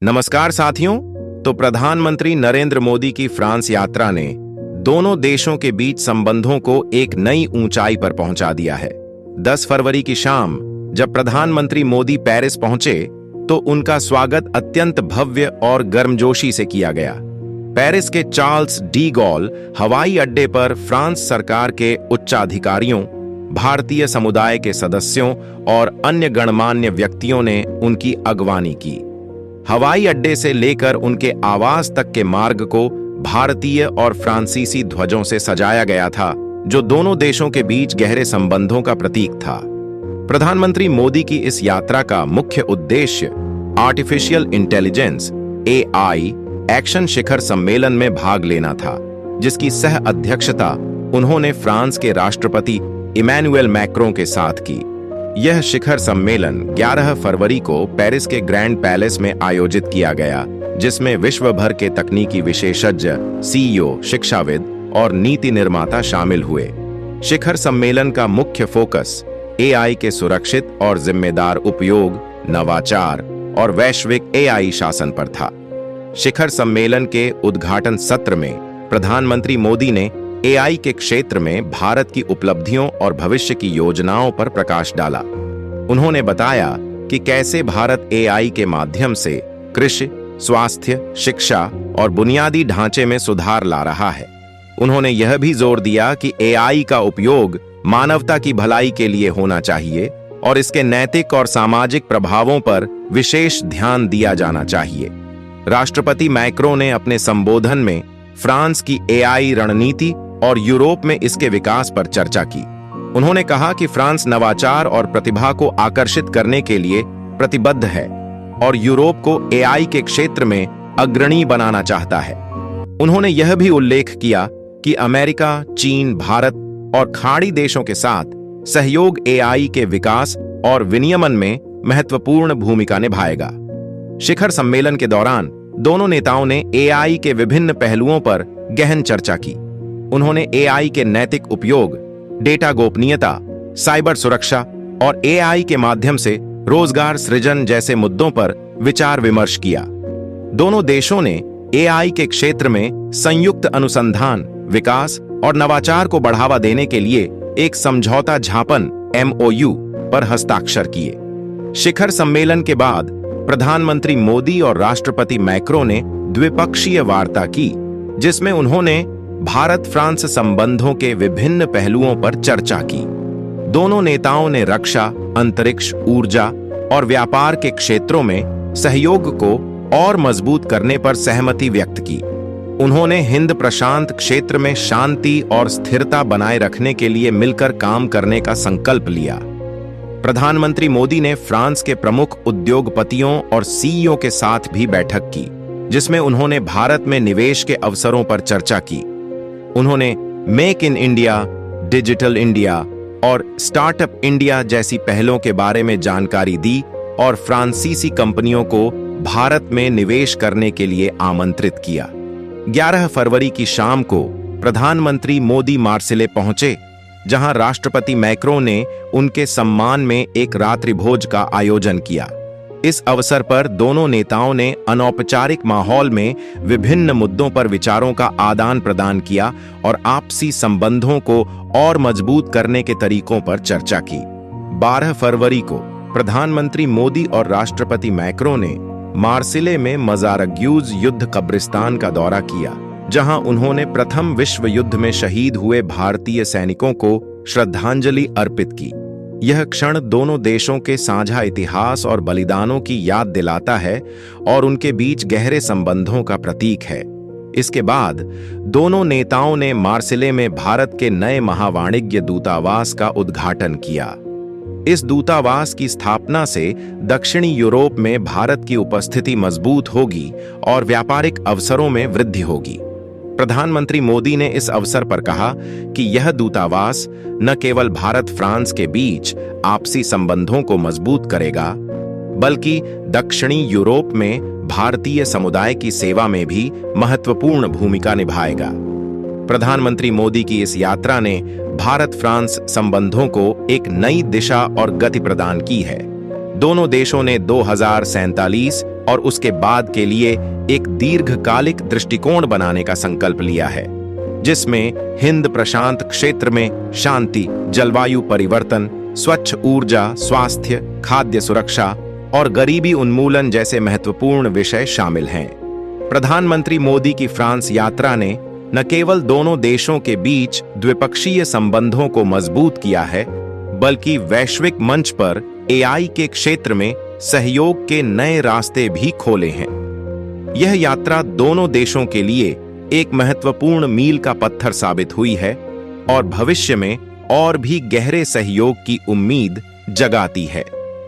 नमस्कार साथियों। तो प्रधानमंत्री नरेंद्र मोदी की फ्रांस यात्रा ने दोनों देशों के बीच संबंधों को एक नई ऊंचाई पर पहुंचा दिया है। 10 फरवरी की शाम जब प्रधानमंत्री मोदी पेरिस पहुंचे तो उनका स्वागत अत्यंत भव्य और गर्मजोशी से किया गया। पेरिस के चार्ल्स डी गॉल हवाई अड्डे पर फ्रांस सरकार के उच्चाधिकारियों, भारतीय समुदाय के सदस्यों और अन्य गणमान्य व्यक्तियों ने उनकी अगवानी की। हवाई अड्डे से लेकर उनके आवास तक के मार्ग को भारतीय और फ्रांसीसी ध्वजों से सजाया गया था, जो दोनों देशों के बीच गहरे संबंधों का प्रतीक था। प्रधानमंत्री मोदी की इस यात्रा का मुख्य उद्देश्य आर्टिफिशियल इंटेलिजेंस (AI) एक्शन शिखर सम्मेलन में भाग लेना था, जिसकी सह अध्यक्षता उन्होंने फ्रांस के राष्ट्रपति इमैनुएल मैक्रों के साथ की। यह शिखर सम्मेलन 11 फरवरी को पेरिस के ग्रैंड पैलेस में आयोजित किया गया, जिसमें विश्व भर के तकनीकी विशेषज्ञ, CEO, शिक्षाविद और नीति निर्माता शामिल हुए। शिखर सम्मेलन का मुख्य फोकस AI के सुरक्षित और जिम्मेदार उपयोग, नवाचार और वैश्विक AI शासन पर था। शिखर सम्मेलन के उद्घाटन सत्र में प्रधानमंत्री मोदी ने AI के क्षेत्र में भारत की उपलब्धियों और भविष्य की योजनाओं पर प्रकाश डाला। उन्होंने बताया कि कैसे भारत AI के माध्यम से कृषि, स्वास्थ्य, शिक्षा और बुनियादी ढांचे में सुधार ला रहा है। उन्होंने यह भी जोर दिया कि AI का उपयोग मानवता की भलाई के लिए होना चाहिए और इसके नैतिक और सामाजिक प्रभावों पर विशेष ध्यान दिया जाना चाहिए। राष्ट्रपति मैक्रों ने अपने संबोधन में फ्रांस की AI रणनीति और यूरोप में इसके विकास पर चर्चा की। उन्होंने कहा कि फ्रांस नवाचार और प्रतिभा को आकर्षित करने के लिए प्रतिबद्ध है और यूरोप को AI के क्षेत्र में अग्रणी बनाना चाहता है। उन्होंने यह भी उल्लेख किया कि अमेरिका, चीन, भारत और खाड़ी देशों के साथ सहयोग AI के विकास और विनियमन में महत्वपूर्ण भूमिका निभाएगा। शिखर सम्मेलन के दौरान दोनों नेताओं ने AI के विभिन्न पहलुओं पर गहन चर्चा की। उन्होंने AI के नैतिक उपयोग, डेटा गोपनीयता, साइबर सुरक्षा और AI के माध्यम से रोजगार सृजन जैसे मुद्दों पर विचार विमर्श किया। दोनों देशों ने AI के क्षेत्र में संयुक्त अनुसंधान, विकास और नवाचार को बढ़ावा देने के लिए एक समझौता ज्ञापन MOU पर हस्ताक्षर किए। शिखर सम्मेलन के बाद प्रधानमंत्री मोदी और राष्ट्रपति मैक्रों ने द्विपक्षीय वार्ता की, जिसमें उन्होंने भारत फ्रांस संबंधों के विभिन्न पहलुओं पर चर्चा की। दोनों नेताओं ने रक्षा, अंतरिक्ष, ऊर्जा और व्यापार के क्षेत्रों में सहयोग को और मजबूत करने पर सहमति व्यक्त की। उन्होंने हिंद प्रशांत क्षेत्र में शांति और स्थिरता बनाए रखने के लिए मिलकर काम करने का संकल्प लिया। प्रधानमंत्री मोदी ने फ्रांस के प्रमुख उद्योगपतियों और CEO के साथ भी बैठक की, जिसमें उन्होंने भारत में निवेश के अवसरों पर चर्चा की। उन्होंने make in India, digital India और स्टार्टअप इंडिया जैसी पहलों के बारे में जानकारी दी और फ्रांसीसी कंपनियों को भारत में निवेश करने के लिए आमंत्रित किया। 11 फरवरी की शाम को प्रधानमंत्री मोदी मार्सिले पहुंचे, जहां राष्ट्रपति मैक्रों ने उनके सम्मान में एक रात्रिभोज का आयोजन किया। इस अवसर पर दोनों नेताओं ने अनौपचारिक माहौल में विभिन्न मुद्दों पर विचारों का आदान प्रदान किया और आपसी संबंधों को और मजबूत करने के तरीकों पर चर्चा की। 12 फरवरी को प्रधानमंत्री मोदी और राष्ट्रपति मैक्रों ने मार्सिले में मज़ारग्यूज युद्ध कब्रिस्तान का दौरा किया, जहां उन्होंने प्रथम विश्व युद्ध में शहीद हुए भारतीय सैनिकों को श्रद्धांजलि अर्पित की। यह क्षण दोनों देशों के साझा इतिहास और बलिदानों की याद दिलाता है और उनके बीच गहरे संबंधों का प्रतीक है। इसके बाद दोनों नेताओं ने मार्सिले में भारत के नए महावाणिज्य दूतावास का उद्घाटन किया। इस दूतावास की स्थापना से दक्षिणी यूरोप में भारत की उपस्थिति मजबूत होगी और व्यापारिक अवसरों में वृद्धि होगी। प्रधानमंत्री मोदी ने इस अवसर पर कहा कि यह दूतावास न केवल भारत फ्रांस के बीच आपसी संबंधों को मजबूत करेगा, बल्कि दक्षिणी यूरोप में भारतीय समुदाय की सेवा में भी महत्वपूर्ण भूमिका निभाएगा। प्रधानमंत्री मोदी की इस यात्रा ने भारत फ्रांस संबंधों को एक नई दिशा और गति प्रदान की है। दोनों देशों ने 2047 और उसके बाद के लिए एक दीर्घकालिक दृष्टिकोण बनाने का संकल्प लिया है, जिसमें हिंद प्रशांत क्षेत्र में शांति, जलवायु परिवर्तन, स्वच्छ ऊर्जा, स्वास्थ्य, खाद्य सुरक्षा और गरीबी उन्मूलन जैसे महत्वपूर्ण विषय शामिल हैं। प्रधानमंत्री मोदी की फ्रांस यात्रा ने न केवल दोनों देशों के बीच द्विपक्षीय संबंधों को मजबूत किया है, बल्कि वैश्विक मंच पर एआई के क्षेत्र में सहयोग के नए रास्ते भी खोले हैं। यह यात्रा दोनों देशों के लिए एक महत्वपूर्ण मील का पत्थर साबित हुई है और भविष्य में और भी गहरे सहयोग की उम्मीद जगाती है।